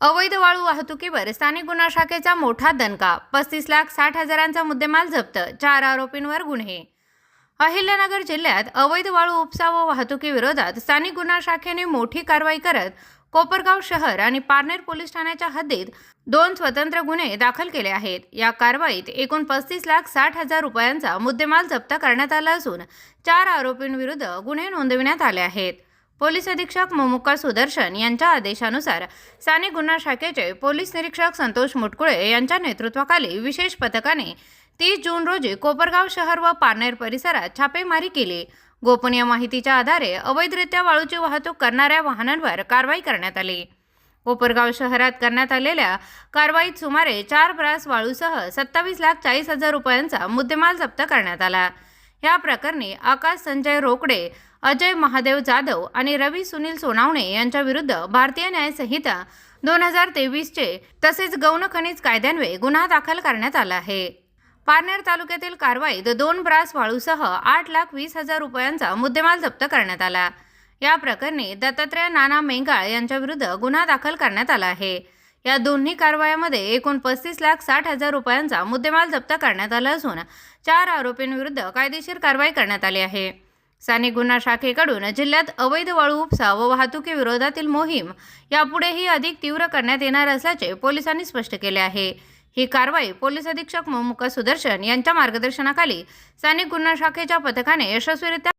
अवैध वाळू वाहतुकीवर स्थानिक गुन्हा शाखेचा मोठा दणका. 35,60,000चा मुद्देमाल जप्त. 4 आरोपींवर गुन्हे. अहिल्यानगर जिल्ह्यात अवैध वाळू उपसा व वाहतुकीविरोधात स्थानिक गुन्हा शाखेने मोठी कारवाई करत कोपरगाव शहर आणि पारनेर पोलीस ठाण्याच्या हद्दीत 2 स्वतंत्र गुन्हे दाखल केले आहेत. या कारवाईत एकूण 35,60,000 रुपयांचा मुद्देमाल जप्त करण्यात आला असून 4 आरोपींविरुद्ध गुन्हे नोंदविण्यात आले आहेत. पोलीस अधीक्षक मोमुक्का सुदर्शन यांच्या आदेशानुसार स्थानिक गुन्हा शाखेचे पोलीस निरीक्षक संतोष मुटकुळे यांच्या नेतृत्वाखाली विशेष पथकाने 30 जून रोजी कोपरगाव शहर व पारनेर परिसरात छापेमारी केली. गोपनीय माहितीच्या आधारे अवैधरित्या वाळूची वाहतूक करणाऱ्या वाहनांवर कारवाई करण्यात आली. कोपरगाव शहरात करण्यात आलेल्या कारवाईत सुमारे 4 ब्रास वाळूसह 27,40,000 रुपयांचा मुद्देमाल जप्त करण्यात आला. या प्रकरणी आकाश संजय रोकडे, अजय महादेव जाधव आणि रवी सुनील सोनावणे यांच्या विरुद्ध भारतीय न्याय संहिता 2023 तसेच गौण खनिज कायद्यान्वये गुन्हा दाखल करण्यात आला आहे. पारनेर तालुक्यातील कारवाईत 2 ब्रास वाळूसह 8,20,000 रुपयांचा मुद्देमाल जप्त करण्यात आला. या प्रकरणी दत्तात्रय नाना मेंगाळ यांच्या विरुद्ध गुन्हा दाखल करण्यात आला आहे. या दोन्ही कारवायांमध्ये एकूण 35,60,000 रुपयांचा मुद्देमाल जप्त करण्यात आला असून 4 आरोपींविरुद्ध कायदेशीर कारवाई करण्यात आली आहे. स्थानिक गुन्हा शाखेकडून जिल्ह्यात अवैध वाळू उपसा व वाहतुकी विरोधातील मोहीम यापुढेही अधिक तीव्र करण्यात येणार असल्याचे पोलिसांनी स्पष्ट केले आहे. ही कारवाई पोलीस अधीक्षक मोमुक्का सुदर्शन यांच्या मार्गदर्शनाखाली स्थानिक गुन्हा शाखेच्या पथकाने यशस्वीरित्या